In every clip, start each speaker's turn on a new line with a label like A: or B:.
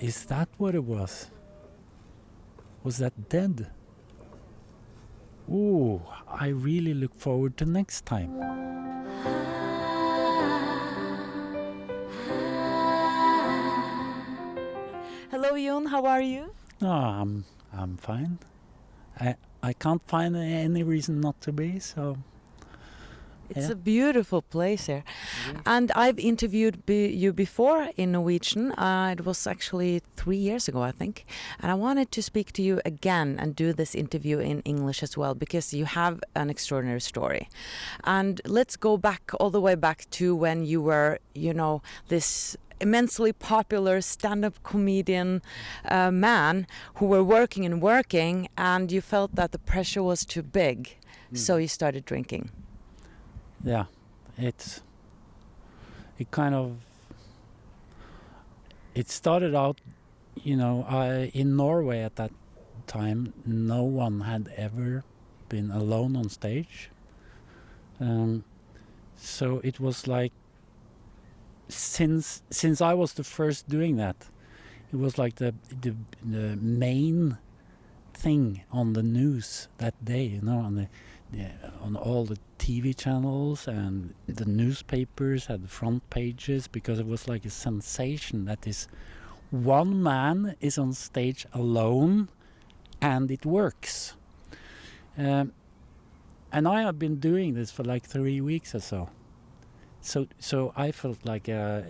A: Is that what it was? Was that dead? Ooh, I really look forward to next time.
B: Hello, Jon. How are you?
A: Oh, I'm fine. I can't find any reason not to be, so...
B: It's
A: Yeah.
B: a beautiful place here. And I've interviewed you before in Norwegian. It was actually 3 years ago, I think. And I wanted to speak to you again and do this interview in English as well, because you have an extraordinary story. And let's go back, all the way back to when you were, this immensely popular stand-up comedian man who were working, and you felt that the pressure was too big. So you started drinking.
A: Yeah, it started out, in Norway at that time, no one had ever been alone on stage. So it was like, since I was the first doing that, it was like the main thing on the news that day, on all the TV channels, and the newspapers had the front pages, because it was like a sensation that this one man is on stage alone and it works. And I have been doing this for like 3 weeks or so. So I felt like, at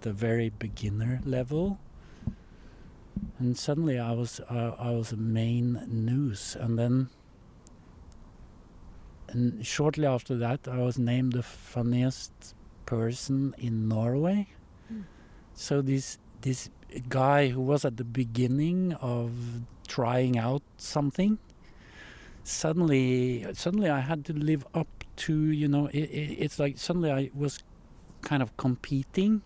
A: a very beginner level. And suddenly I was a main news, and shortly after that I was named the funniest person in Norway. So this guy who was at the beginning of trying out something, suddenly I had to live up to, it's like suddenly I was kind of competing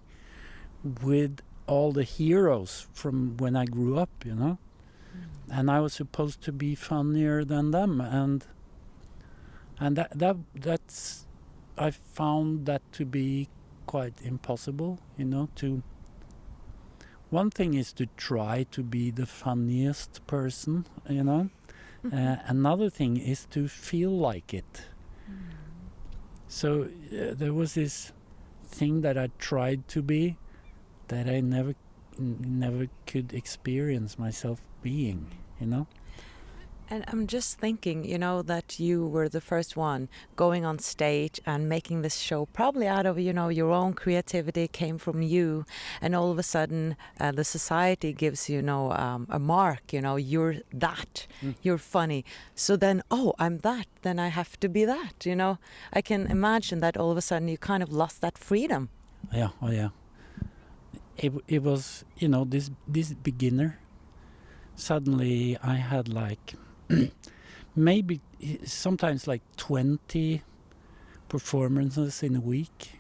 A: with all the heroes from when I grew up, and I was supposed to be funnier than them, and that's I found that to be quite impossible, to... One thing is to try to be the funniest person, another thing is to feel like it. So there was this thing that I tried to be, that I never could experience myself being,
B: And I'm just thinking, that you were the first one going on stage and making this show, probably out of, your own creativity came from you. And all of a sudden, the society gives, a mark, you're that, you're funny. So then, I'm that, then I have to be that, I can imagine that all of a sudden you kind of lost that freedom.
A: Yeah, oh yeah. It was, this beginner. Suddenly I had like maybe sometimes like 20 performances in a week.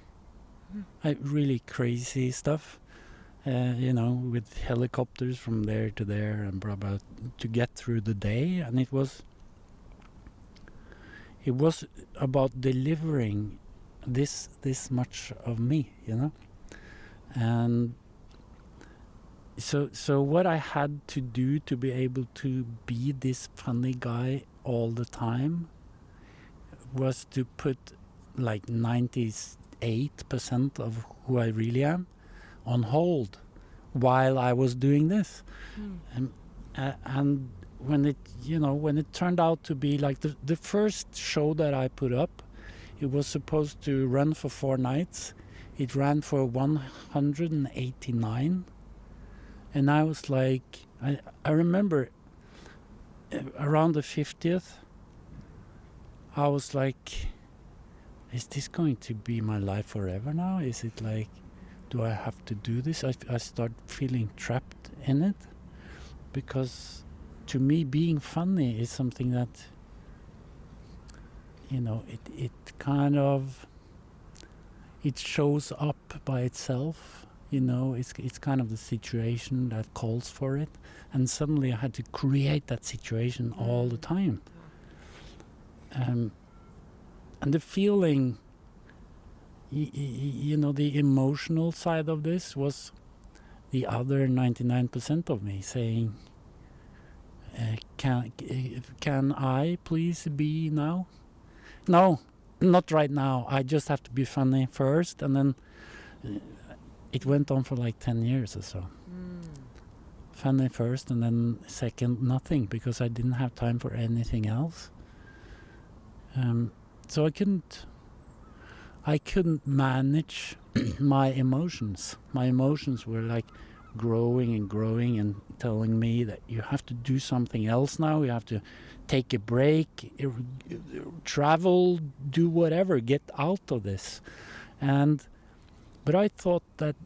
A: Really crazy stuff, with helicopters from there to there and blah blah, to get through the day. And it was about delivering this much of me, and so what I had to do to be able to be this funny guy all the time was to put like 98% of who I really am on hold while I was doing this. And when it turned out to be like the first show that I put up, it was supposed to run for 4 nights. It ran for 189. And I was like, I remember around the 50th, I was like, is this going to be my life forever now? Is it like, do I have to do this? I start feeling trapped in it, because to me being funny is something that, it kind of, it shows up by itself. It's kind of the situation that calls for it, and suddenly I had to create that situation all the time. And the feeling, the emotional side of this was the other 99% of me saying, can I please be now? No, not right now. I just have to be funny first, and then it went on for like 10 years or so. Funny first, and then second, nothing, because I didn't have time for anything else. So I couldn't manage my emotions. My emotions were like growing and growing and telling me that you have to do something else now. You have to take a break, travel, do whatever, get out of this. But I thought that,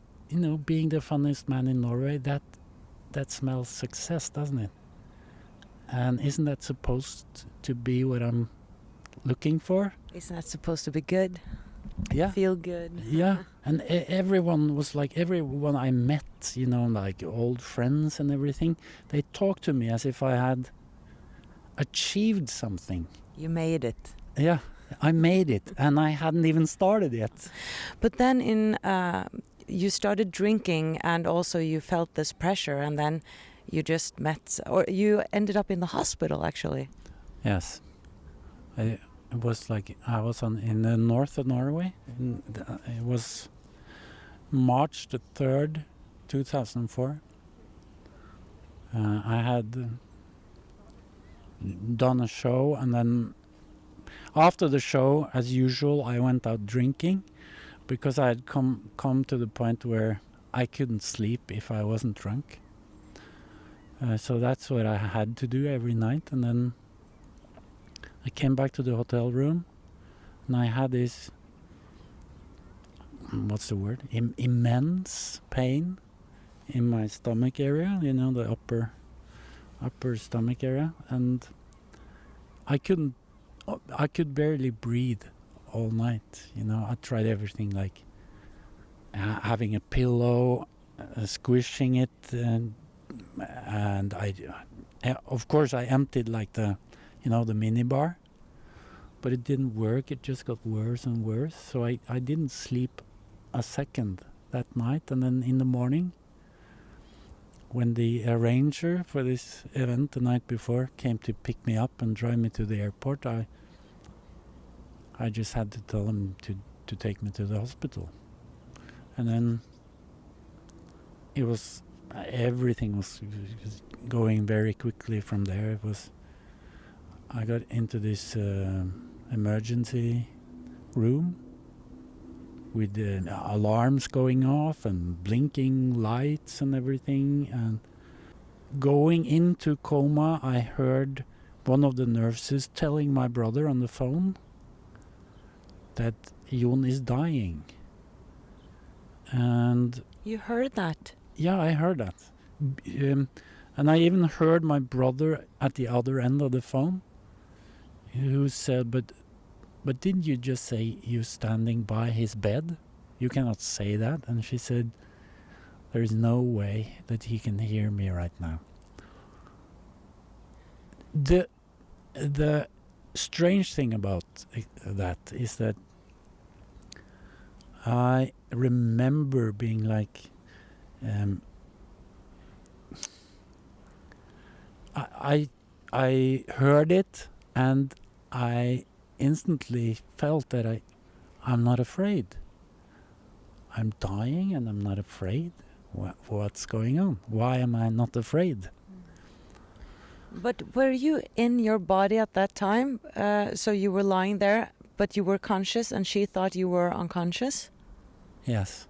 A: being the funniest man in Norway, that smells success, doesn't it? And isn't that supposed to be what I'm looking for?
B: Isn't that supposed to be good?
A: Yeah.
B: Feel good.
A: Yeah. And everyone was like, everyone I met, like old friends and everything, they talked to me as if I had achieved something.
B: You made it.
A: Yeah, I made it, and I hadn't even started yet.
B: But then you started drinking, and also you felt this pressure, and then you just met, or you ended up in the hospital, actually.
A: Yes. It was like I was in the north of Norway. It was March the 3rd, 2004. I had done a show, and then after the show, as usual, I went out drinking, because I had come to the point where I couldn't sleep if I wasn't drunk. So that's what I had to do every night. And then I came back to the hotel room, and I had this, what's the word? Immense pain in my stomach area, the upper stomach area. And I could barely breathe all night. I tried everything, like having a pillow, squishing it, and I, of course, I emptied like the mini bar, but it didn't work. It just got worse and worse. So I didn't sleep a second that night. And then in the morning, when the arranger for this event the night before came to pick me up and drive me to the airport, I just had to tell him to take me to the hospital. And then everything was going very quickly from there. I got into this emergency room with alarms going off and blinking lights and everything. And going into coma, I heard one of the nurses telling my brother on the phone that Jon is dying. And
B: you heard that?
A: Yeah, I heard that. And I even heard my brother at the other end of the phone, who said, but didn't you just say you standing by his bed? You cannot say that. And she said, there is no way that he can hear me right now. The strange thing about that is that I remember being like, I heard it, and I instantly felt that I'm not afraid. I'm dying and I'm not afraid. What's going on? Why am I not afraid?
B: But were you in your body at that time? So you were lying there, but you were conscious, and she thought you were unconscious?
A: Yes.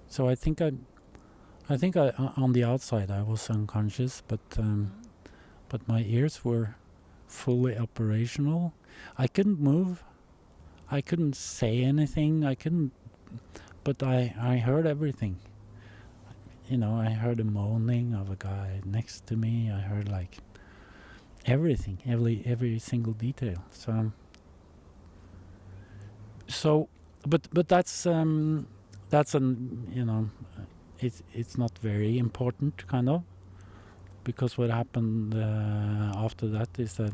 A: So I think I on the outside I was unconscious, but my ears were fully operational. I couldn't move. I couldn't say anything. But I heard everything. I heard the moaning of a guy next to me. I heard like everything, every single detail. So, but that's it's not very important, kind of, because what happened after that is that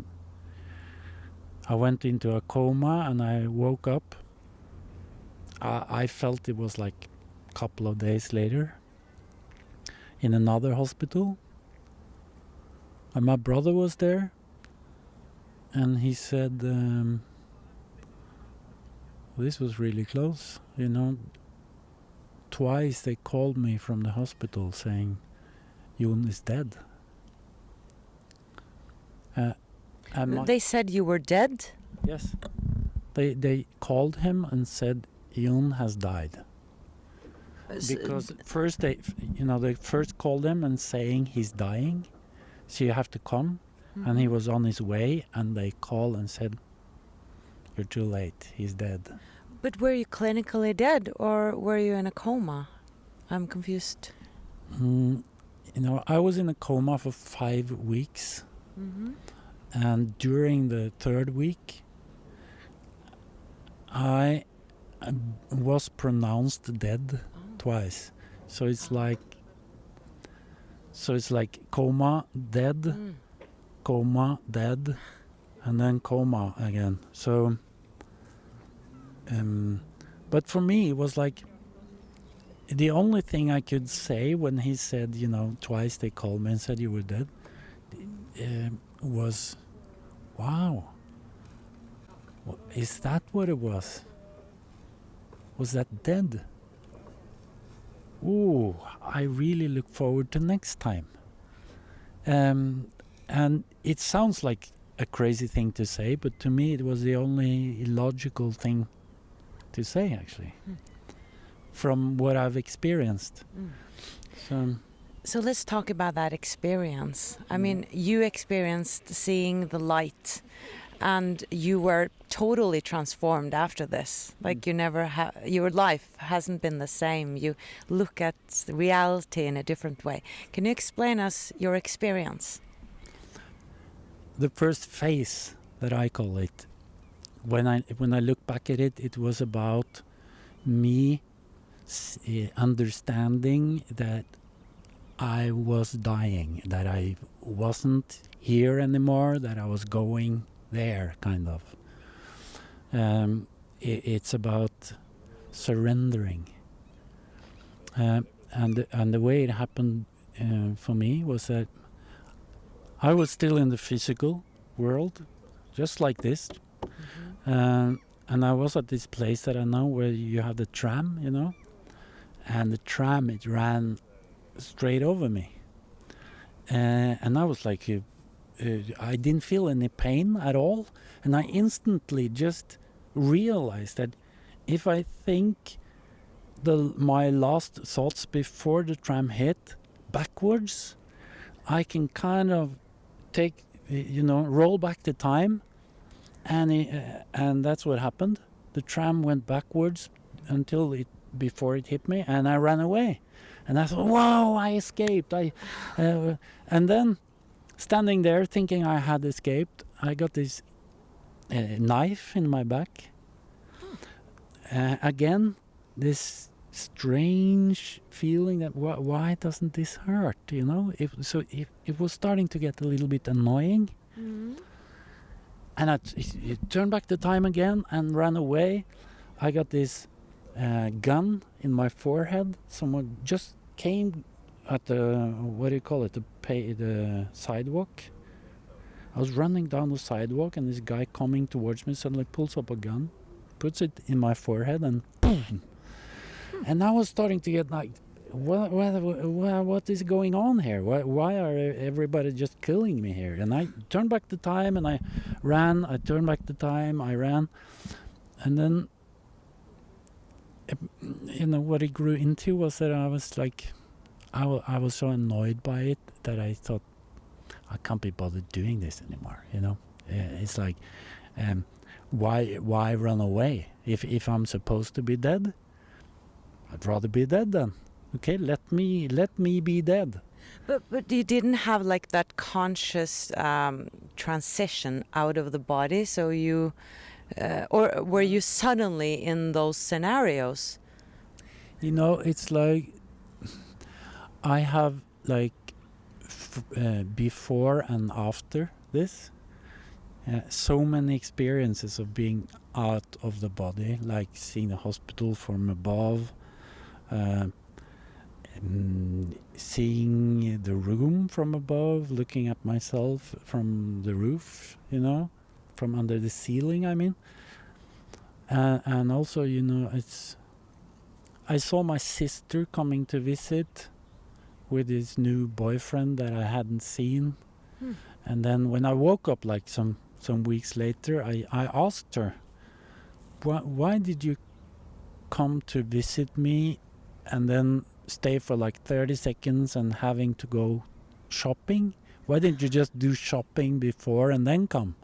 A: I went into a coma and I woke up. I felt it was like a couple of days later. in another hospital. And my brother was there, and he said, this was really close, you know. Twice they called me from the hospital saying, Jon is dead.
B: They said you were dead?
A: Yes. They called him and said, Jon has died. Because first they first called him and saying he's dying, so you have to come.
B: Mm-hmm.
A: And he was on his way, and they called and said, you're too late, he's dead.
B: But were you clinically dead, or were you in a coma? I'm confused.
A: I was in a coma for 5 weeks.
B: Mm-hmm.
A: And during the 3rd week, I was pronounced dead twice. So it's like coma, dead, coma, dead, and then coma again. So, but for me, it was like the only thing I could say when he said, twice they called me and said you were dead, was, wow, is that what it was? Was that dead? Ooh, I really look forward to next time. And it sounds like a crazy thing to say, but to me it was the only logical thing to say, actually, from what I've experienced.
B: So let's talk about that experience. I mean, you experienced seeing the light, and you were totally transformed after this. Like your life hasn't been the same. You look at reality in a different way. Can you explain us your experience?
A: The first phase, that I call it, when I look back at it, it was about me understanding that I was dying, that I wasn't here anymore, that I was going there, kind of. It's about surrendering. And the way it happened for me was that I was still in the physical world, just like this. And I was at this place that I know where you have the tram, and the tram, it ran straight over me. And I was like, I didn't feel any pain at all. And I instantly just realized that if I think my last thoughts before the tram hit backwards, I can kind of roll back the time. And that's what happened. The tram went backwards before it hit me, and I ran away. And I thought, wow, I escaped. And then, standing there thinking I had escaped, I got this knife in my back. Again, this strange feeling that why doesn't this hurt? It was starting to get a little bit annoying. And I turned back the time again and ran away. I got this gun in my forehead. Someone just came at the sidewalk. I was running down the sidewalk, and this guy coming towards me suddenly pulls up a gun, puts it in my forehead, and boom. And I was starting to get like, what is going on here? Why are everybody just killing me here? And I turned back the time, and I ran. I turned back the time, I ran. And then, what it grew into was that I was like, I was so annoyed by it that I thought, I can't be bothered doing this anymore, It's like, why run away? If I'm supposed to be dead, I'd rather be dead then. Okay, let me be dead.
B: But you didn't have like that conscious transition out of the body, so you, or were you suddenly in those scenarios?
A: It's like I have like before and after this, so many experiences of being out of the body, like seeing the hospital from above. seeing the room from above, looking at myself from the roof, you know, from under the ceiling, I mean. And also, you know, I saw my sister coming to visit with his new boyfriend that I hadn't seen. And then when I woke up like some weeks later, I asked her, why did you come to visit me and then stay for like 30 seconds and having to go shopping? Why didn't you just do shopping before and then come?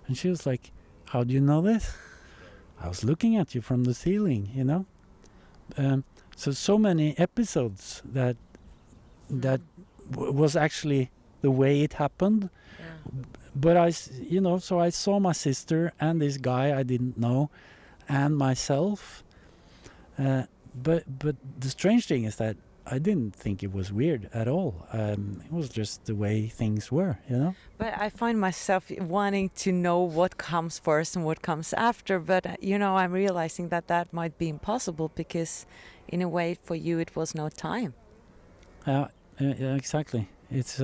A: And she was like, how do you know this? I was looking at you from the ceiling, you know. So many episodes that was actually the way it happened. But so I saw my sister and this guy I didn't know and myself. But the strange thing is that I didn't think it was weird at all. It was just the way things were, you know.
B: But I find myself wanting to know what comes first and what comes after. But, you know, I'm realizing that might be impossible because in a way for you it was no time.
A: Yeah, exactly. It's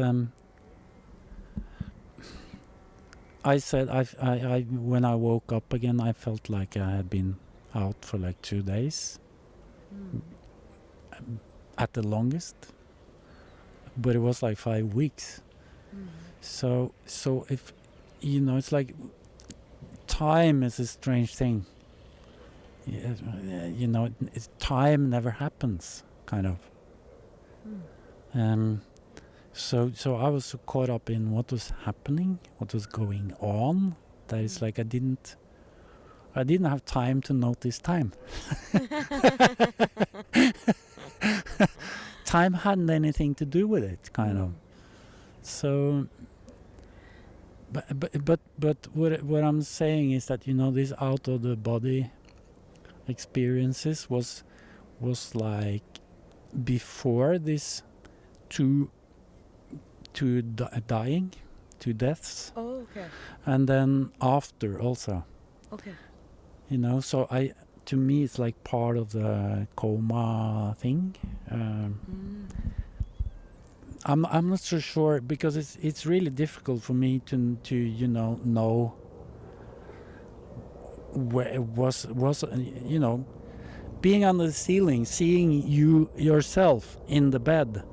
A: I said I when I woke up again, I felt like I had been out for like 2 days at the longest, but it was like 5 weeks. So if you know, it's like time is a strange thing. You know, time never happens, kind of. So I was so caught up in what was happening, what was going on, that it's like I didn't have time to notice time. Time hadn't anything to do with it, kind of. So, but what I'm saying is that, you know, this out of the body experiences was like before this two dying, 2 deaths.
B: Oh, okay.
A: And then after also.
B: Okay.
A: You know, so to me it's like part of the coma thing. I'm not so sure because it's really difficult for me to you know where it was you know, being under the ceiling, seeing yourself in the bed.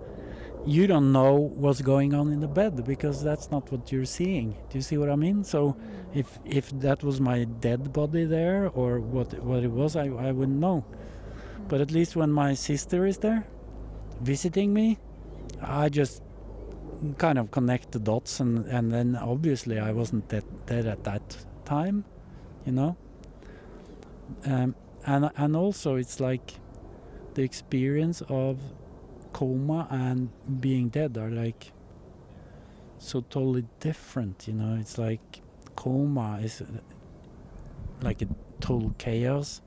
A: You don't know what's going on in the bed because that's not what you're seeing. Do you see what I mean? So if that was my dead body there or what it was, I wouldn't know. But at least when my sister is there visiting me, I just kind of connect the dots and then obviously I wasn't dead at that time, you know. And also it's like the experience of coma and being dead are like so totally different, you know. It's like coma is like a total chaos.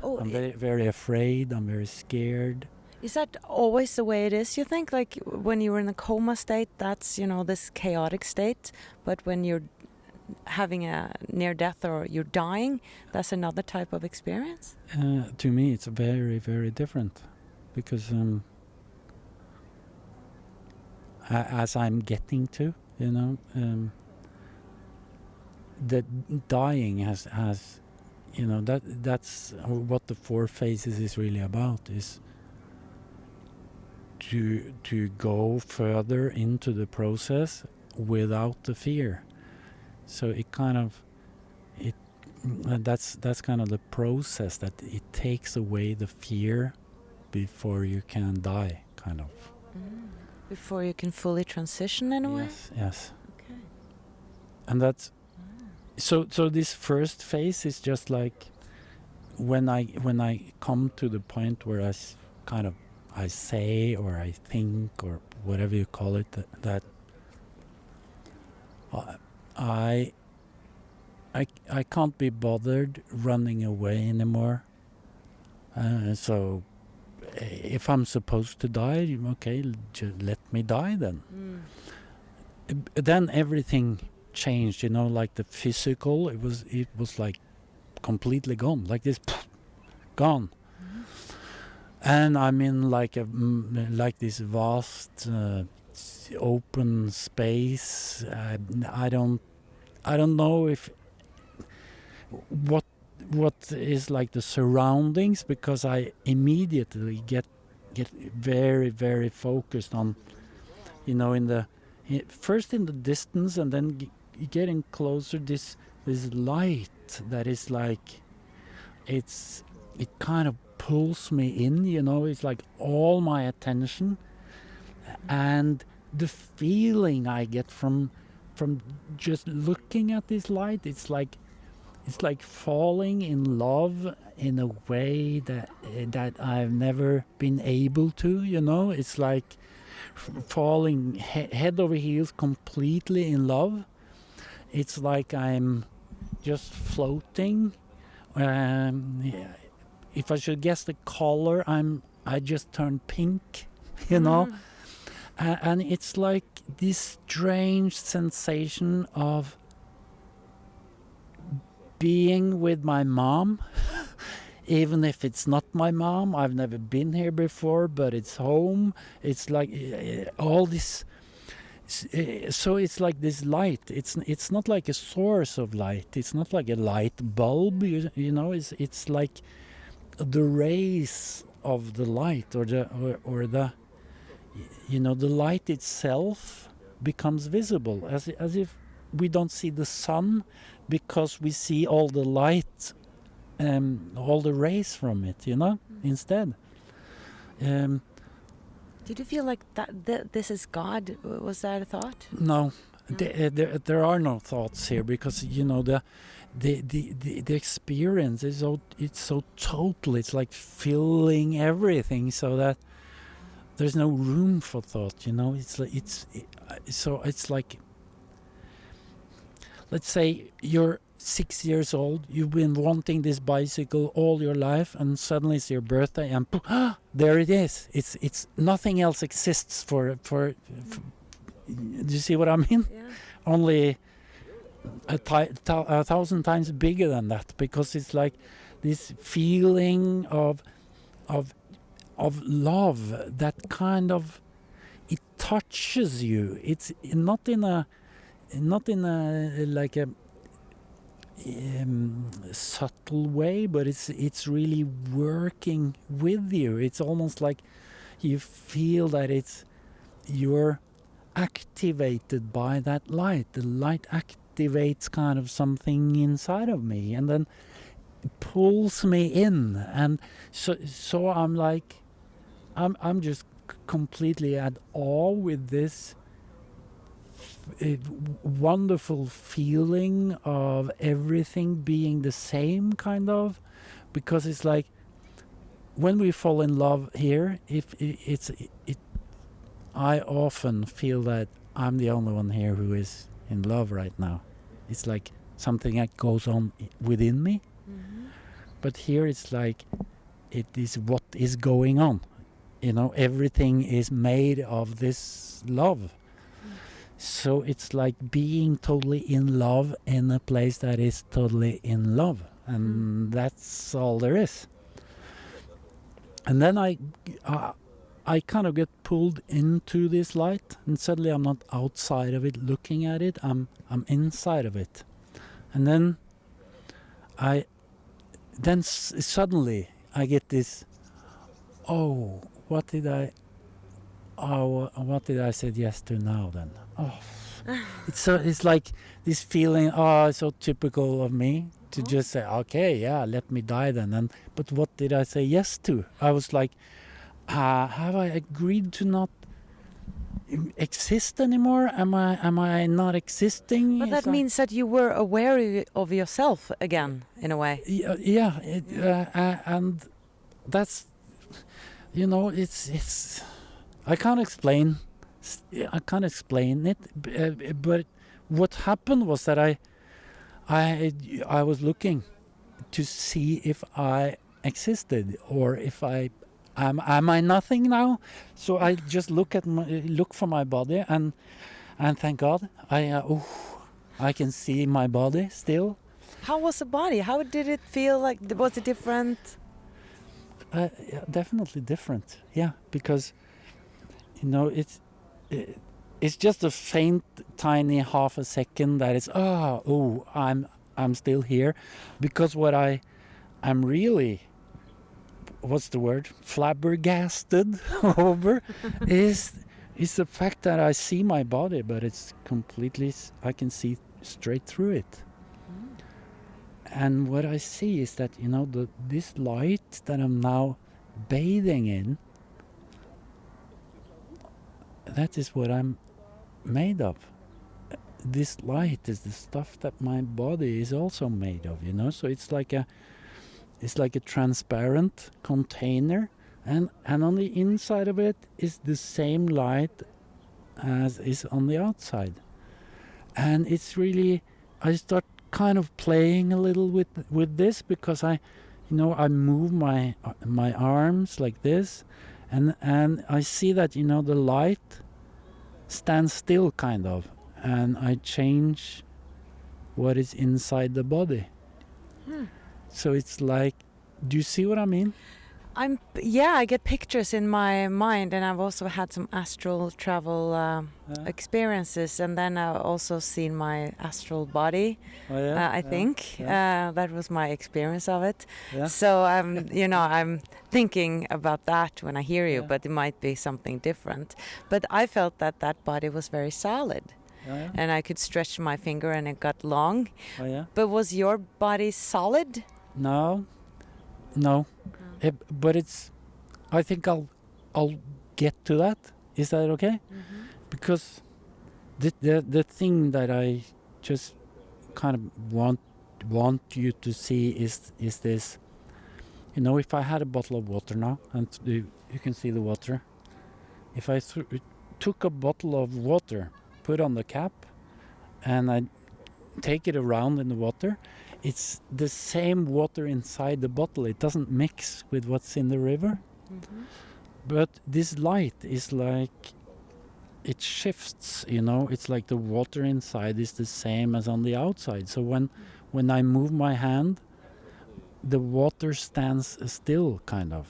A: I'm very, very afraid. I'm very scared.
B: Is that always the way it is, you think? Like when you're in a coma state, that's, you know, this chaotic state. But when you're having a near death or you're dying, that's another type of experience?
A: To me, it's very, very different because as I'm getting to, you know, the dying has, you know, that's what the 4 phases is really about, is to go further into the process without the fear. So it kind of that's kind of the process, that it takes away the fear before you can die, kind of.
B: Before you can fully transition in a way?
A: Yes.
B: Okay.
A: And that's so this first phase is just like when I come to the point where I say or I think or whatever you call it, that I can't be bothered running away anymore. So if I'm supposed to die, okay, let me die then. Then everything changed, you know, like the physical, it was like completely gone, like this, gone. and I'm in like like this vast open space. I don't know if what is like the surroundings, because I immediately get very, very focused on, you know, first in the distance, and then getting closer, this light that is like, it kind of pulls me in, you know. It's like all my attention, and the feeling I get from just looking at this light, it's like falling in love in a way that I've never been able to, you know. It's like falling head over heels completely in love. It's like I'm just floating. Yeah, if I should guess the color, I just turned pink, you know. And it's like this strange sensation of being with my mom, even if it's not my mom. I've never been here before, but it's home. It's like all this. So it's like this light. It's not like a source of light. It's not like a light bulb. You know. It's like the rays of the light, or the you know, the light itself becomes visible, as if we don't see the sun, because we see all the light, all the rays from it, you know, instead.
B: Did you feel like that this is God? Was that a thought?
A: No, there are no thoughts here, because, you know, the experience is it's so total. It's like filling everything, so that there's no room for thought, you know. It's like let's say you're 6 years old, you've been wanting this bicycle all your life, and suddenly it's your birthday, and there it is. It's nothing else exists for do you see what I mean?
B: Yeah.
A: Only a 1,000 times bigger than that, because it's like this feeling of love that kind of, it touches you. It's not in a like a subtle way, but it's really working with you. It's almost like you feel that you're activated by that light. The light activates kind of something inside of me, and then pulls me in, and so I'm like, I'm just completely at awe with this wonderful feeling of everything being the same, kind of, because it's like when we fall in love here, I often feel that I'm the only one here who is in love right now. It's like something that goes on within me. Mm-hmm. But here it's like it is what is going on. You know, everything is made of this love. So it's like being totally in love in a place that is totally in love. And that's all there is. And then I kind of get pulled into this light, and suddenly I'm not outside of it looking at it. I'm inside of it. And then suddenly I get this, what did I say yes to now then? It's like this feeling, it's so typical of me to just say, okay, yeah, let me die then. But what did I say yes to? I was like, have I agreed to not exist anymore? Am I not existing?
B: But that means that you were aware of yourself again, in a way.
A: Yeah, and that's, you know, it's I can't explain it, but what happened was that I was looking to see if I existed, or if am I nothing now. So I just look for my body, and thank God I can see my body still.
B: How was the body? How did it feel? Like, was it different?
A: Yeah, definitely different. Yeah, because it's just a faint, tiny half a second that is I'm still here, because what I'm really, what's the word, flabbergasted over is the fact that I see my body, but it's completely, I can see straight through it. And what I see is that, this light that I'm now bathing in, that is what I'm made of. This light is the stuff that my body is also made of, so it's like a transparent container, and on the inside of it is the same light as is on the outside. And it's really, I start kind of playing a little with this, because I move my arms like this, and I see that the light stands still kind of, and I change what is inside the body. So it's like, do you see what I mean?
B: I get pictures in my mind, and I've also had some astral travel experiences, and then I've also seen my astral body. I think that was my experience of it. So I'm thinking about that when I hear you, but it might be something different. But I felt that body was very solid, and I could stretch my finger and it got long. But was your body solid?
A: No. But it's, I think I'll get to that. Is that okay? Because the thing that I just kind of want you to see is this. If I had a bottle of water now, and you can see the water. If I took a bottle of water, put on the cap, and I take it around in the water, it's the same water inside the bottle. It doesn't mix with what's in the river. But this light is like, it shifts, it's like the water inside is the same as on the outside. So when I move my hand, the water stands still kind of,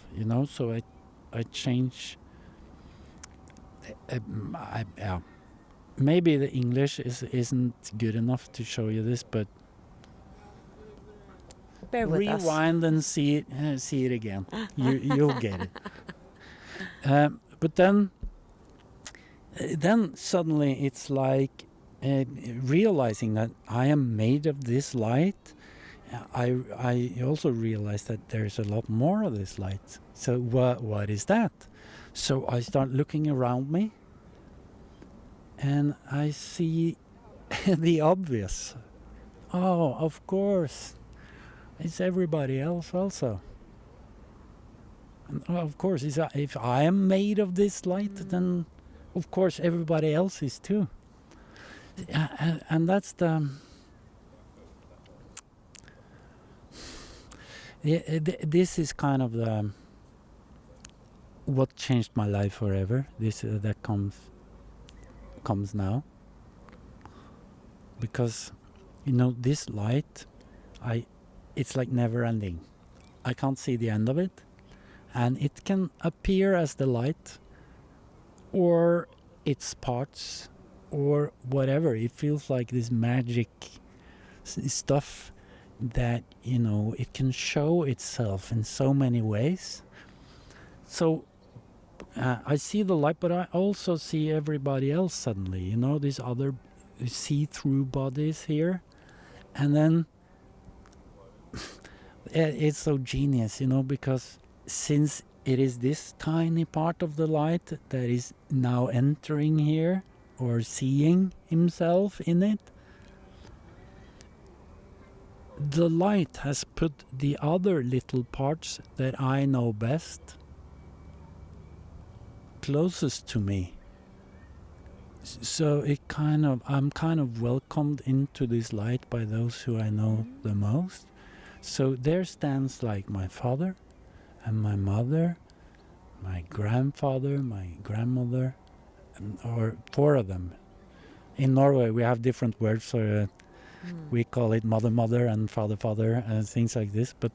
A: so I change. Maybe the English isn't good enough to show you this, but
B: bear with us.
A: Rewind and see it again. You'll get it. But then suddenly it's like realizing that I am made of this light. I also realized that there's a lot more of this light. So what is that? So I start looking around me, and I see the obvious. Oh, of course. It's everybody else also. And of course, if I am made of this light, then of course everybody else is too. And that's the... this is kind of the... what changed my life forever. This that comes now. Because, this light, it's like never ending. I can't see the end of it, and it can appear as the light, or its parts, or whatever. It feels like this magic stuff that, it can show itself in so many ways. So I see the light, but I also see everybody else suddenly, these other see-through bodies here. And then it's so genius, because since it is this tiny part of the light that is now entering here, or seeing himself in it, the light has put the other little parts that I know best closest to me. So I'm kind of welcomed into this light by those who I know the most. So there stands like my father and my mother, my grandfather, my grandmother, or four of them. In Norway we have different words for we call it mother and father and things like this, but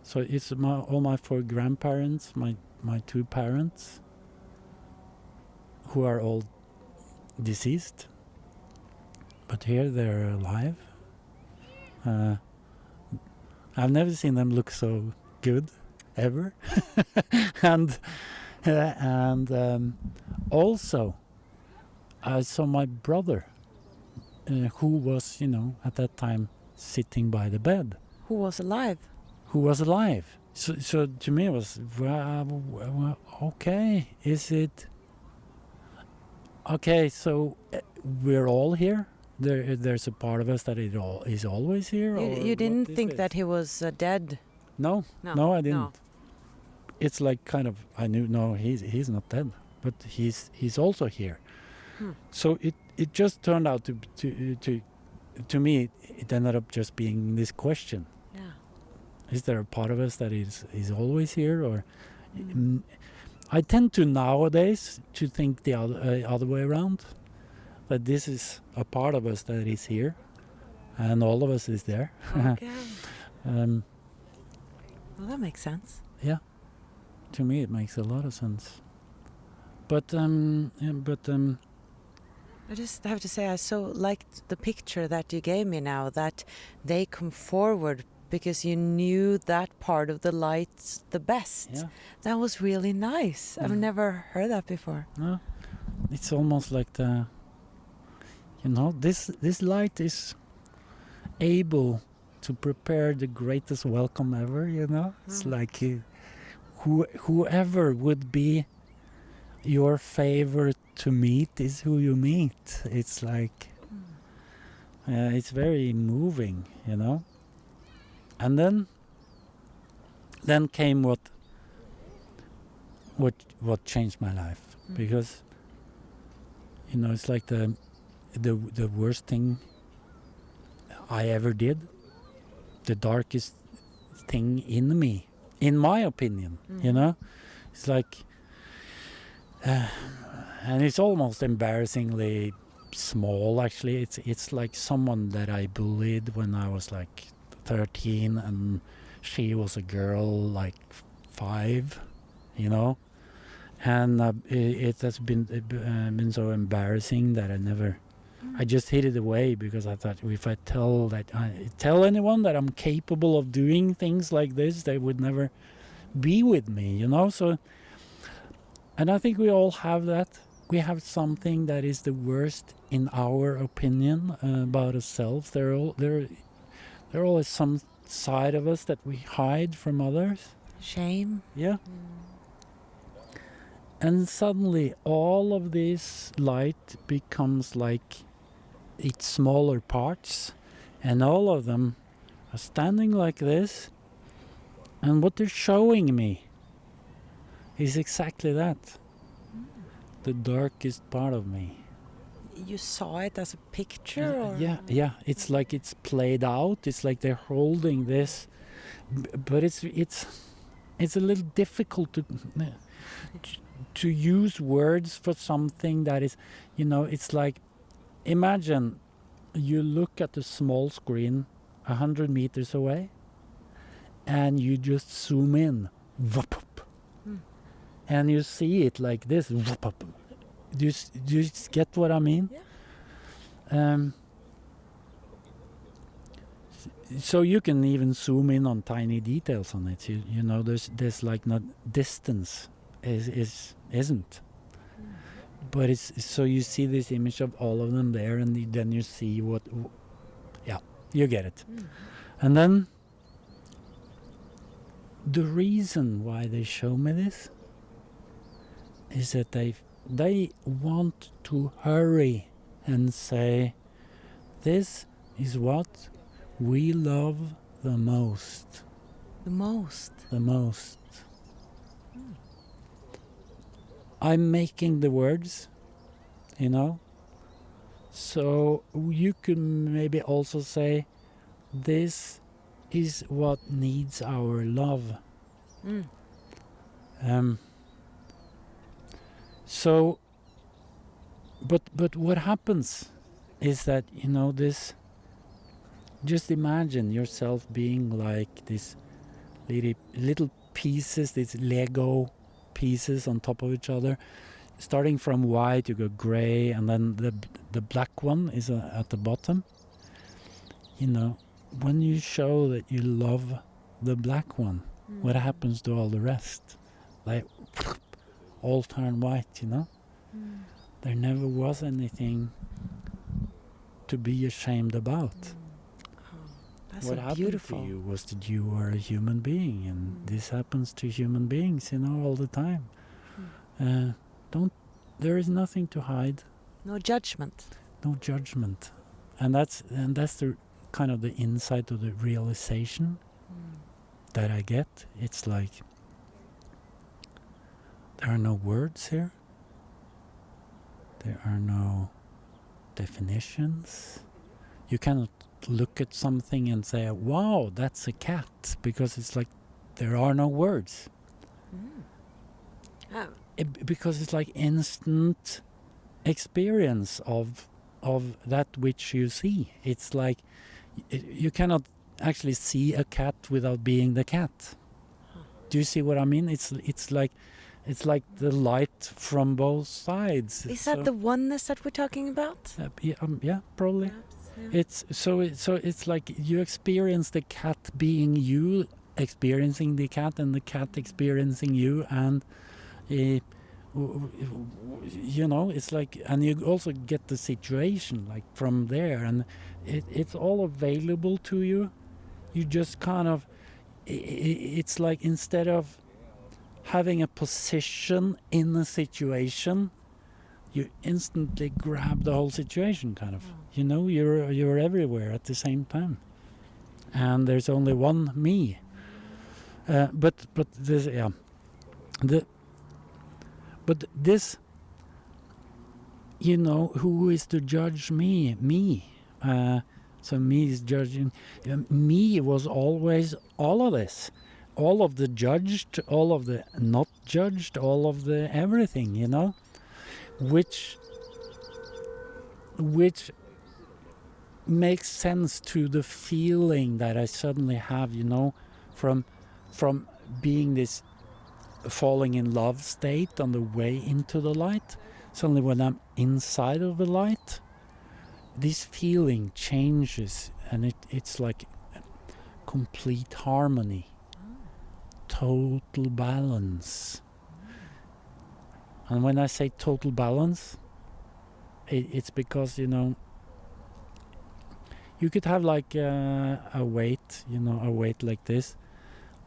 A: So it's all my 4 grandparents, my 2 parents, who are all deceased, but here they're alive. I've never seen them look so good ever. and also I saw my brother, who was, at that time sitting by the bed.
B: Who was alive?
A: Who was alive. So to me it was, well, okay, is it... Okay, so we're all here? There's a part of us that is always here?
B: You didn't think that he was dead?
A: No, I didn't.
B: No.
A: It's like kind of, I knew, no, he's not dead, but he's also here. So it just turned out to me, it ended up just being this question.
B: Yeah.
A: Is there a part of us that is always here? Or I tend to nowadays to think the other way around, that this is a part of us that is here, and all of us is there.
B: Okay. Well, that makes sense.
A: Yeah, to me it makes a lot of sense. But
B: I just have to say, I so liked the picture that you gave me now, that they come forward because you knew that part of the light the best.
A: Yeah.
B: That was really nice. I've never heard that before.
A: No, it's almost like this light is able to prepare the greatest welcome ever. It's like whoever would be your favorite to meet is who you meet. It's like it's very moving, And then came what changed my life, because it's like the worst thing I ever did, the darkest thing in me, in my opinion. It's like and it's almost embarrassingly small, actually. It's like someone that I bullied when I was like 13, and she was a girl like 5, and it has been so embarrassing that I just hid it away, because I thought if I tell anyone that I'm capable of doing things like this, they would never be with me, So, and I think we all have that. We have something that is the worst in our opinion about ourselves. There always some side of us that we hide from others.
B: Shame.
A: Yeah. And suddenly all of this light becomes like its smaller parts, and all of them are standing like this, and what they're showing me is exactly that. The darkest part of me.
B: You saw it as a picture? Or?
A: Yeah. It's like it's played out. It's like they're holding this, but it's a little difficult to use words for something that is, it's like, imagine you look at a small screen 100 meters away, and you just zoom in, and you see it like this. Do you get what I mean?
B: Yeah.
A: So you can even zoom in on tiny details on it. There's like not distance isn't. But it's so you see this image of all of them there, and then you see what. Yeah, you get it. And then the reason why they show me this is that they want to hurry and say, this is what we love the most.
B: The most?
A: The most. I'm making the words, So you could maybe also say, this is what needs our love. So, but what happens is that, this, just imagine yourself being like this little pieces, these Lego pieces on top of each other. Starting from white, you go gray, and then the black one is at the bottom. You know, when you show that you love the black one, what happens to all the rest? Like, all turn white, you know? There never was anything to be ashamed about.
B: That's
A: What
B: so
A: happened
B: beautiful.
A: to you was that you were a human being, and this happens to human beings, you know, all the time. There is nothing to hide,
B: No judgment.
A: no judgment, and that's the kind of the insight of the realization that I get. It's like there are no words here. There are no definitions. You cannot look at something and say, wow, that's a cat, because it's like there are no words. Because it's like instant experience of that which you see. It's like you cannot actually see a cat without being the cat. Do you see what I mean? It's like the light from both sides.
B: Is that the oneness that we're talking about?
A: Yeah, probably.
B: Perhaps, yeah.
A: It's like you experience the cat being you, experiencing the cat, and the cat experiencing you, and you know, it's like, and you also get the situation like from there, and it's all available to you. You just kind of, it's like instead of having a position in a situation, you instantly grab the whole situation, kind of. You know, you're everywhere at the same time, and there's only one me. But this, yeah, but this, you know, who is to judge me? Me. So me is judging. Me was always all of this. All of the judged, all of the not judged, all of the everything, you know, which makes sense to the feeling that I suddenly have, you know, from being this falling in love state on the way into the light. Suddenly when I'm inside of the light, this feeling changes, and it's like complete harmony. Total balance. And when I say total balance, it's because, you know, you could have like a weight, you know, a weight like this,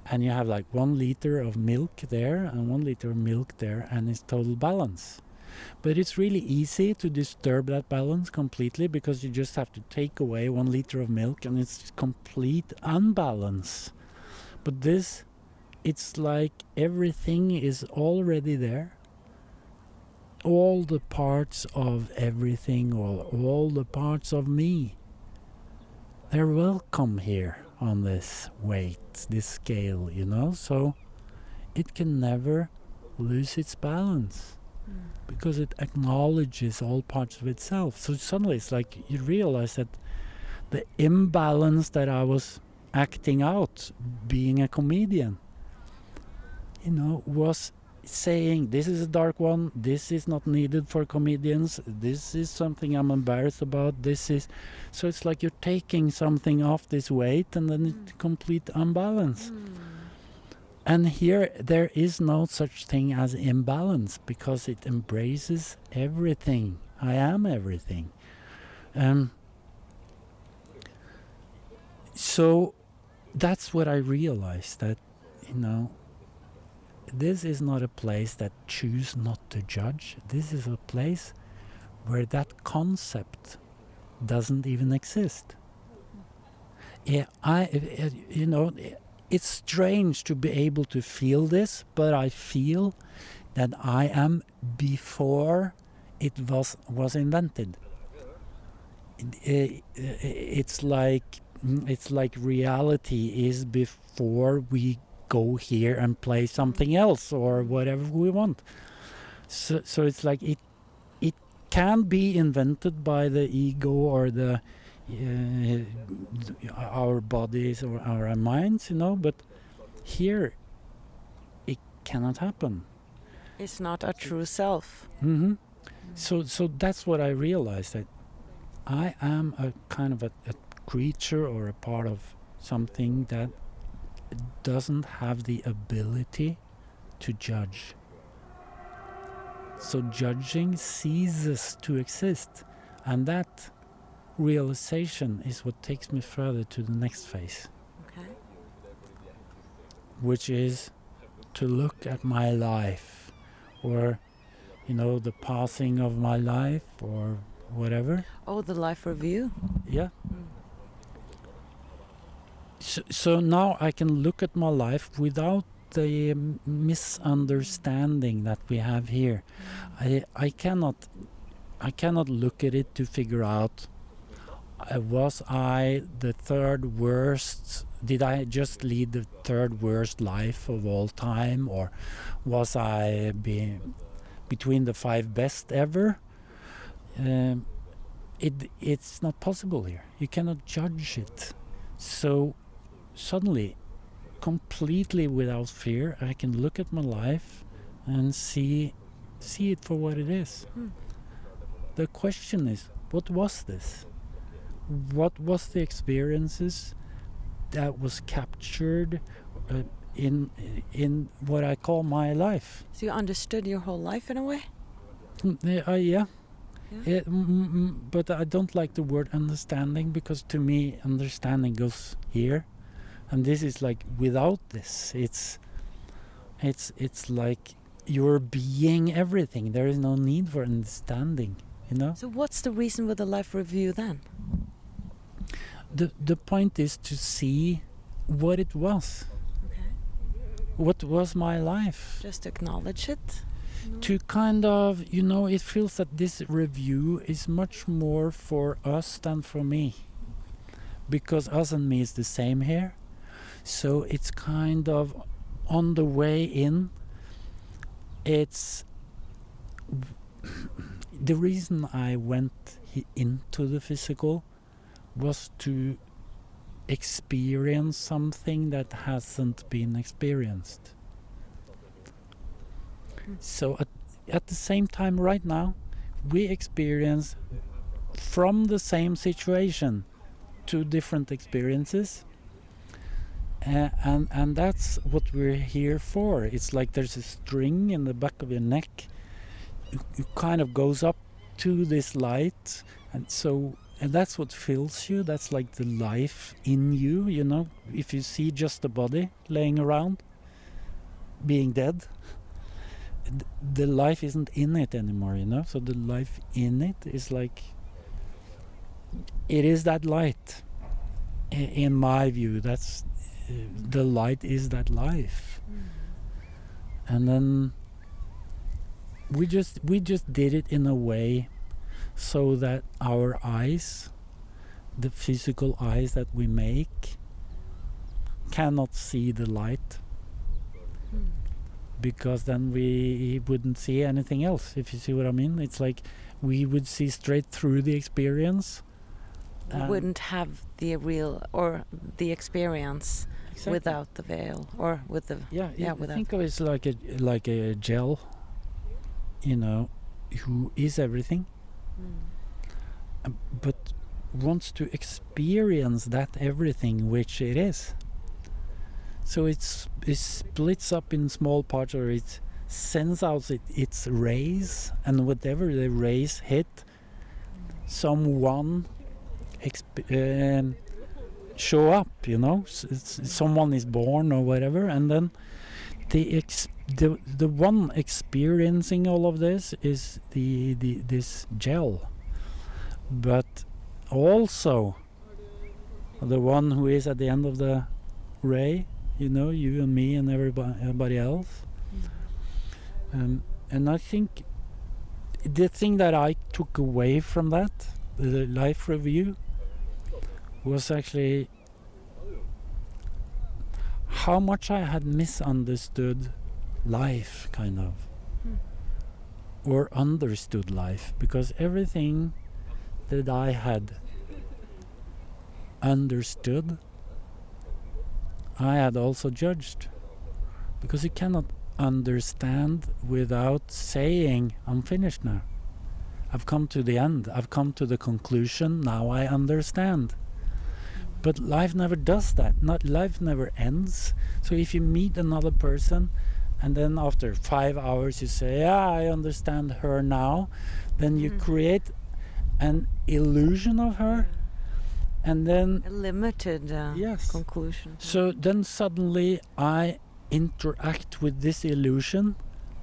A: and you have like 1 liter of milk there and 1 liter of milk there, and it's total balance. But it's really easy to disturb that balance completely, because you just have to take away 1 liter of milk and it's complete unbalance. But this, it's like everything is already there. All the parts of everything, or all the parts of me, they're welcome here on this weight, this scale, you know, so it can never lose its balance, because it acknowledges all parts of itself. So suddenly it's like you realize that the imbalance that I was acting out, being a comedian, you know, was saying, this is a dark one, this is not needed for comedians, this is something I'm embarrassed about, this is, so it's like you're taking something off this weight, and then it's complete unbalance. And here there is no such thing as imbalance, because it embraces everything. I am everything. So that's what I realized, that, you know, this is not a place that choose not to judge. This is a place where that concept doesn't even exist. Yeah, you know, it's strange to be able to feel this, but I feel that I am before it was invented. It's like reality is before we go here and play something else or whatever we want. So it's like it can be invented by the ego or the our bodies or our minds, you know, but Here, it cannot happen.
B: It's not a true self.
A: So that's what I realized, that I am a kind of a creature or a part of something that doesn't have the ability to judge. So judging ceases to exist, and that realization is what takes me further to the next phase,
B: Okay.
A: which is to look at my life, or the passing of my life, or whatever.
B: Oh, the life review.
A: Yeah. So now I can look at my life without the misunderstanding that we have here. I cannot look at it to figure out, was I the third worst? Did I just lead the third worst life of all time, or was I between the 5 best ever? It's not possible here. You cannot judge it. So suddenly, completely without fear, I can look at my life and see it for what it is. The question is, what was this? What was the experiences that was captured in what I call my life?
B: So you understood your whole life in a way?
A: Yeah. But I don't like the word understanding, because to me understanding goes here, and this is like, without this, it's like you're being everything. There is no need for understanding,
B: So what's the reason with the life review then?
A: The point is to see what it was.
B: Okay.
A: What was my life?
B: Just acknowledge it?
A: To kind of, it feels that this review is much more for us than for me, because us and me is the same here. So it's kind of on the way in. It's the reason I went into the physical was to experience something that hasn't been experienced. So at the same time, right now, we experience from the same situation 2 different experiences, and that's what we're here for. It's like there's a string in the back of your neck. It kind of goes up to this light, and that's what fills you. That's like the life in you. If you see just the body laying around, being dead, the life isn't in it anymore, so the life in it is like, it is that light. In my view, that's the light is that life. And then we just did it in a way so that our eyes, the physical eyes that we make, cannot see the light, because then we wouldn't see anything else, if you see what I mean. It's like we would see straight through the experience.
B: We wouldn't have the real or the experience
A: Exactly.
B: without the veil, or with the without.
A: Think of it as like a gel, who is everything, but wants to experience that everything which it is. So it splits up in small parts, or it sends out its rays, and whatever the rays hit, someone show up, someone is born or whatever, and then the one experiencing all of this is this gel, but also the one who is at the end of the ray, you and me and everybody else. And I think the thing that I took away from that, the life review, was actually how much I had misunderstood life, kind of, or understood life, because everything that I had understood, I had also judged. because you cannot understand without saying, I'm finished now. I've come to the end. I've come to the conclusion. Now I understand. But life never does that. Life never ends. So if you meet another person and then after 5 hours you say, yeah, I understand her now, then you create an illusion of her, and then
B: A limited
A: yes.
B: conclusion.
A: So then suddenly I interact with this illusion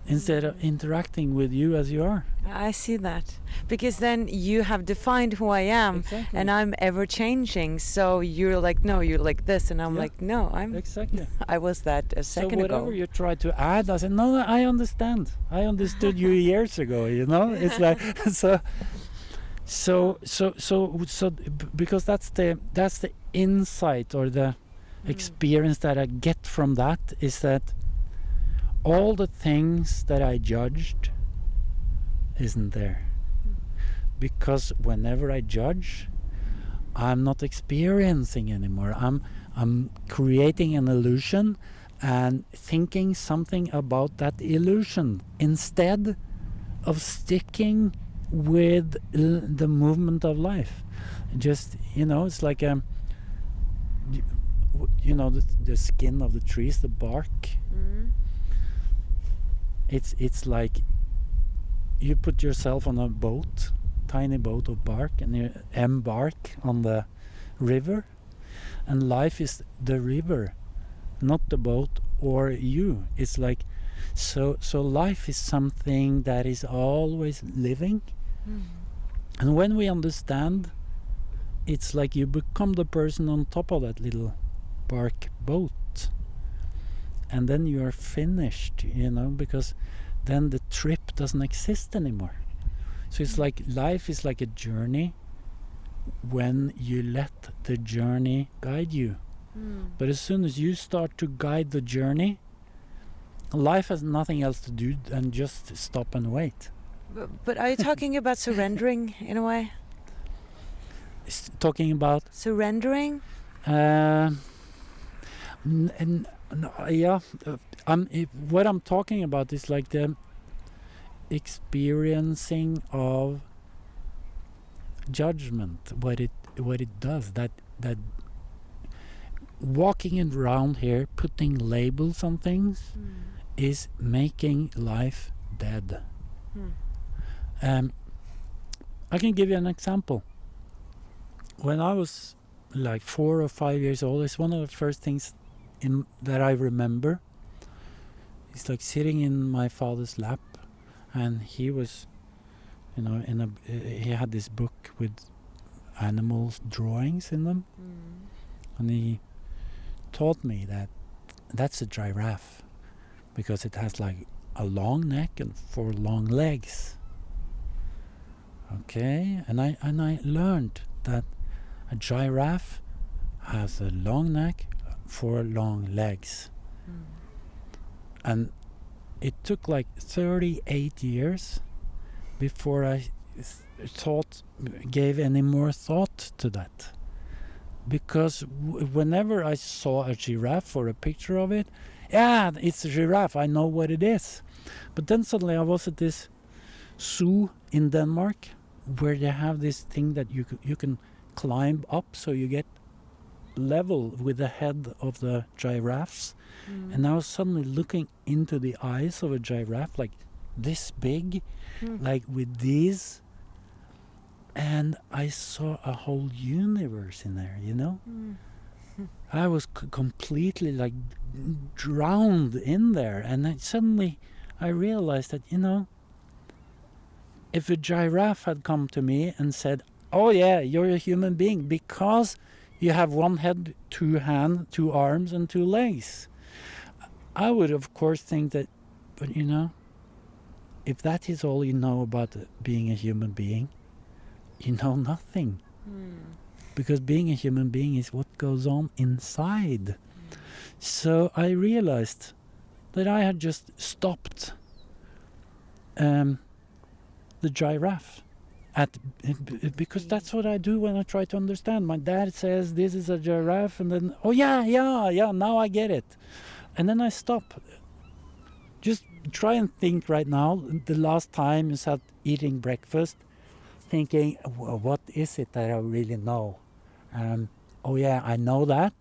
A: instead of interacting with you as you are.
B: I see that. Because then you have defined who I am,
A: Exactly.
B: and I'm ever changing. So you're like, no, you're like this, and I'm
A: Yeah.
B: like, no, I'm.
A: Exactly.
B: I was that a second
A: so
B: ago.
A: whatever you try to add, I said, no, I understand. I understood you years ago. You know, it's like so because that's the insight or the experience that I get from that is that all the things that I judged isn't there. Because whenever I judge, I'm not experiencing anymore. I'm creating an illusion and thinking something about that illusion instead of sticking with the movement of life. Just, it's like the skin of the trees, the bark. It's like you put yourself on a boat, tiny boat of bark, and you embark on the river, and life is the river, not the boat or you. It's like so life is something that is always living. And when we understand, it's like you become the person on top of that little bark boat, and then you are finished, because then the trip doesn't exist anymore. So it's like life is like a journey when you let the journey guide you. But as soon as you start to guide the journey, life has nothing else to do than just stop and wait.
B: But are you talking about surrendering in a way?
A: Talking about
B: surrendering?
A: What I'm talking about is like the experiencing of judgment, what it does, that walking around here putting labels on things is making life dead. I can give you an example. When I was like 4 or 5 years old, it's one of the first things that I remember. It's like sitting in my father's lap, and he was, he had this book with animals drawings in them, and he taught me that that's a giraffe because it has like a long neck and 4 long legs. Okay, and I learned that a giraffe has a long neck, 4 long legs. And it took like 38 years before I gave any more thought to that. Because whenever I saw a giraffe or a picture of it, yeah, it's a giraffe, I know what it is. But then suddenly I was at this zoo in Denmark where they have this thing that you can climb up so you get level with the head of the giraffes. And I was suddenly looking into the eyes of a giraffe like this big, like with these, and I saw a whole universe in there, I was completely like drowned in there, and then suddenly I realized that, if a giraffe had come to me and said, oh yeah, you're a human being because you have 1 head, 2 hands, 2 arms and 2 legs, I would of course think that, but if that is all you know about being a human being, you know nothing. Because being a human being is what goes on inside. So I realized that I had just stopped the giraffe because that's what I do when I try to understand. My dad says this is a giraffe, and then, oh yeah, now I get it. And then I stop. just try and think right now, the last time you sat eating breakfast, thinking, what is it that I really know? Oh yeah, I know that.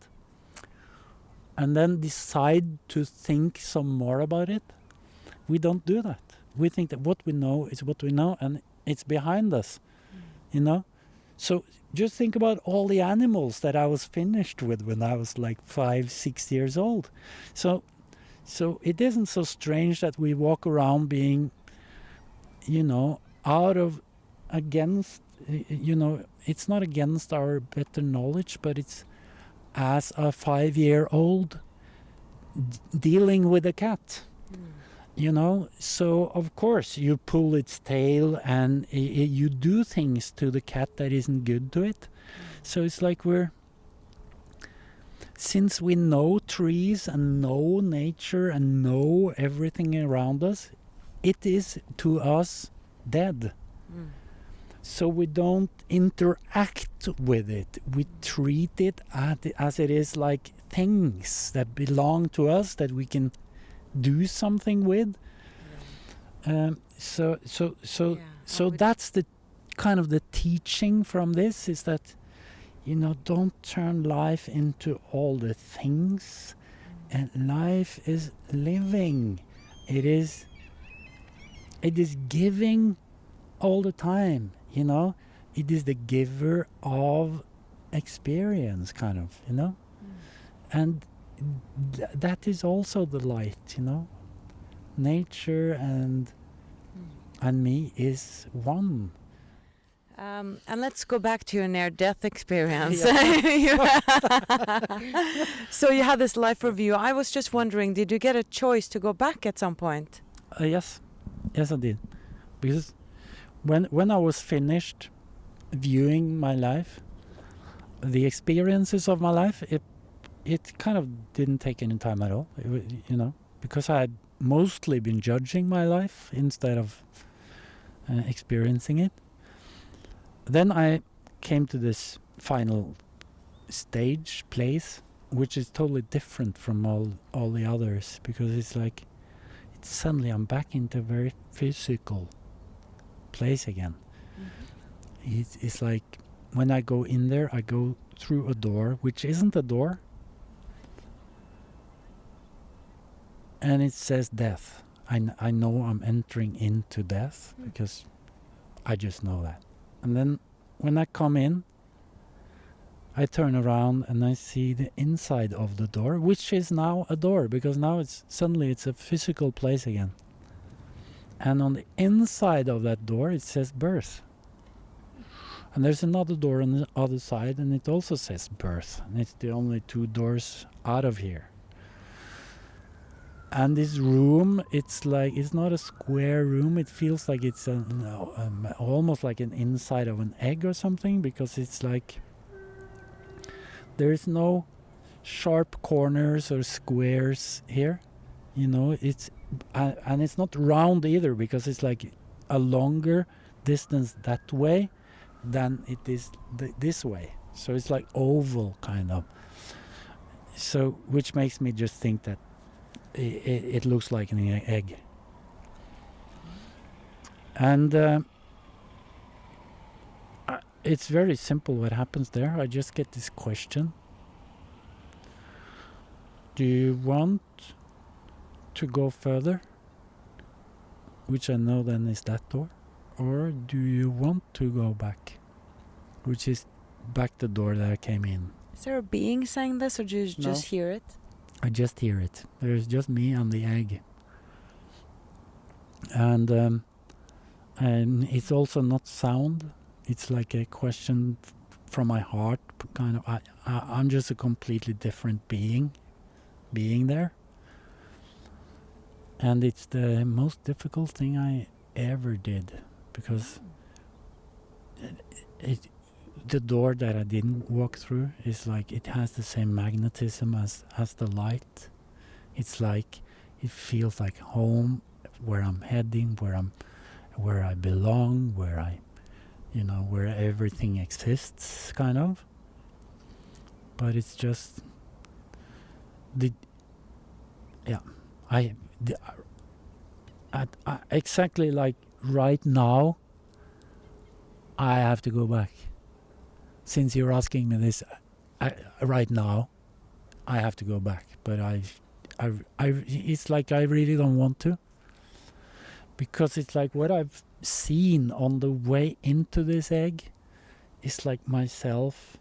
A: And then decide to think some more about it. We don't do that. We think that what we know is what we know, and it's behind us, you know? So just think about all the animals that I was finished with when I was like 5-6 years old. So it isn't so strange that we walk around being, out of, against, it's not against our better knowledge, but it's as a 5-year-old dealing with a cat. So of course you pull its tail and you do things to the cat that isn't good to it. So it's like since we know trees and know nature and know everything around us, it is to us dead. So we don't interact with it. We treat it as it is, like things that belong to us that we can do something with. So that's the kind of the teaching from this, is that don't turn life into all the things. And life is living. It is giving all the time. It is the giver of experience, kind of. And that is also the light, Nature and me is one.
B: And let's go back to your near-death experience. So you had this life review. I was just wondering, did you get a choice to go back at some point?
A: Yes, I did. Because when I was finished viewing my life, the experiences of my life, it kind of didn't take any time at all, because I had mostly been judging my life instead of experiencing it. Then I came to this final place, which is totally different from all the others, because it's like suddenly I'm back into a very physical place again. It's like when I go in there, I go through a door, which isn't a door, and it says death. I know I'm entering into death because I just know that. And then when I come in, I turn around and I see the inside of the door, which is now a door, because now it's a physical place again. And on the inside of that door, it says birth. And there's another door on the other side, and it also says birth. And it's the only two doors out of here. And this room, it's not a square room. It feels like it's almost like an inside of an egg or something, because it's like there's no sharp corners or squares here. It's and it's not round either, because it's like a longer distance that way than it is this way. So it's like oval kind of. So which makes me just think that it looks like an egg. And it's very simple what happens there. I just get this question: do you want to go further, which I know then is that door, or do you want to go back, which is back the door that I came in?
B: Is there a being saying this, or do you just hear it?
A: I just hear it. There's just me and the egg. And it's also not sound. It's like a question from my heart, kind of. I'm just a completely different being there. And it's the most difficult thing I ever did, because the door that I didn't walk through is like, it has the same magnetism as the light. It's like, it feels like home, where I'm heading, where I belong, where everything exists, kind of. But it's just exactly like right now, I have to go back. Since you're asking me this, right now, I have to go back. But it's like I really don't want to. Because it's like what I've seen on the way into this egg is like myself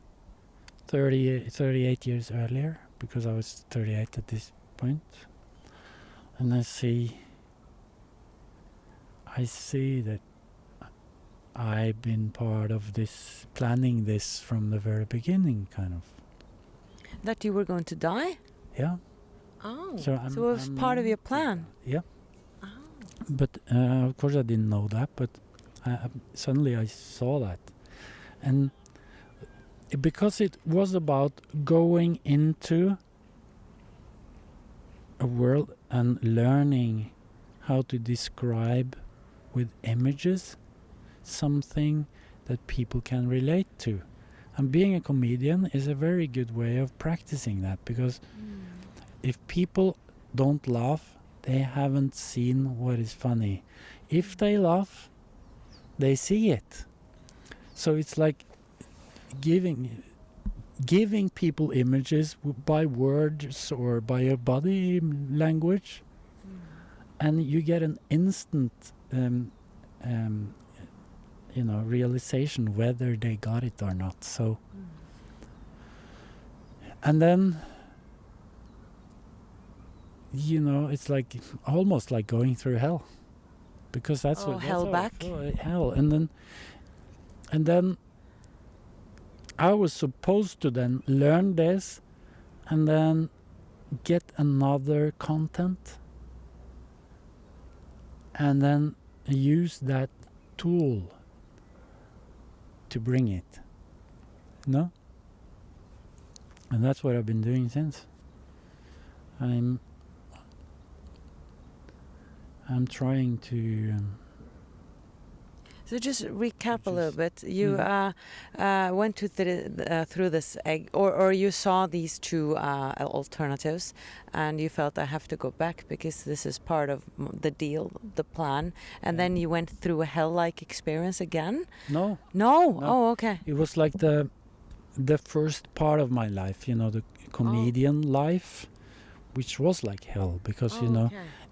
A: 38 years earlier, because I was 38 at this point. And I see that I've been part of this, planning this from the very beginning, kind of.
B: That you were going to die?
A: Yeah.
B: Oh,
A: So
B: it was part of your plan?
A: Yeah. Oh. But of course I didn't know that, but suddenly I saw that. And because it was about going into a world and learning how to describe with images something that people can relate to. And being a comedian is a very good way of practicing that, because if people don't laugh, they haven't seen what is funny. If they laugh, they see it. So it's like giving people images by words or by your body language, and you get an instant realization whether they got it or not. So and then it's like almost like going through hell, because that's what
B: hell back.
A: Hell. And then I was supposed to then learn this and then get another content and then use that tool to bring it. No? And that's what I've been doing since. I'm trying to
B: So just recap a little bit. You went through this egg, or you saw these two alternatives, and you felt I have to go back because this is part of the deal, the plan. And then you went through a hell-like experience again.
A: No.
B: Oh, okay.
A: It was like the first part of my life, the comedian life, which was like hell, because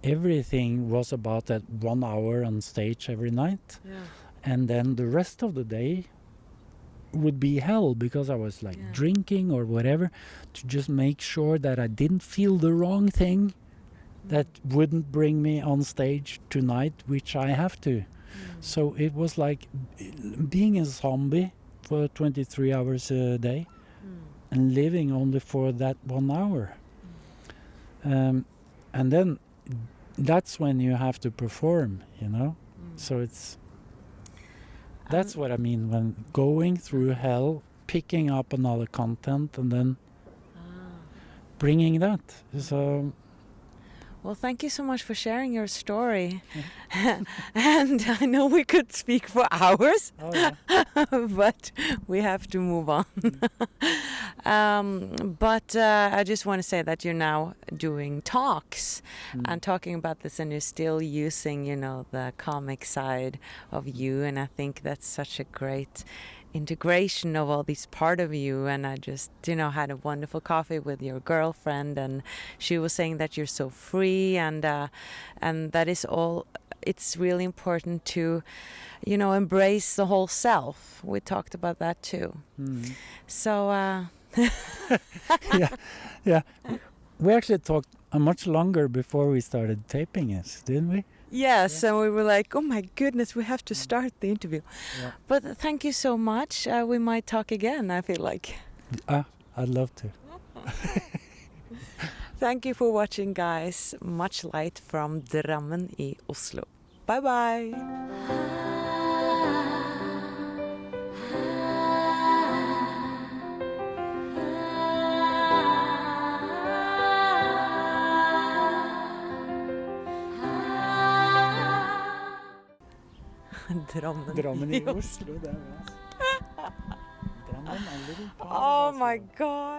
A: everything was about that 1 hour on stage every night. Yeah. And then the rest of the day would be hell, because I was like drinking or whatever to just make sure that I didn't feel the wrong thing that wouldn't bring me on stage tonight, which I have to. So it was like being a zombie for 23 hours a day and living only for that 1 hour. And then that's when you have to perform, So that's what I mean when going through hell, picking up another content and then bringing that. So,
B: well, thank you so much for sharing your story. And I know we could speak for hours, but we have to move on. But I just want to say that you're now doing talks and talking about this, and you're still using, the comic side of you. And I think that's such a great integration of all these part of you. And I just had a wonderful coffee with your girlfriend, and she was saying that you're so free, and that is all. It's really important to embrace the whole self. We talked about that too. So
A: yeah, we actually talked much longer before we started taping it, didn't we?
B: Yes, and we were like, oh my goodness, we have to start the interview. Yeah. But thank you so much. We might talk again, I feel like.
A: I'd love to.
B: Thank you for watching, guys. Much light from Drammen I Oslo. Bye bye. Drammen I Oslo, det var Drammen, a little part of Oslo. Oh my God.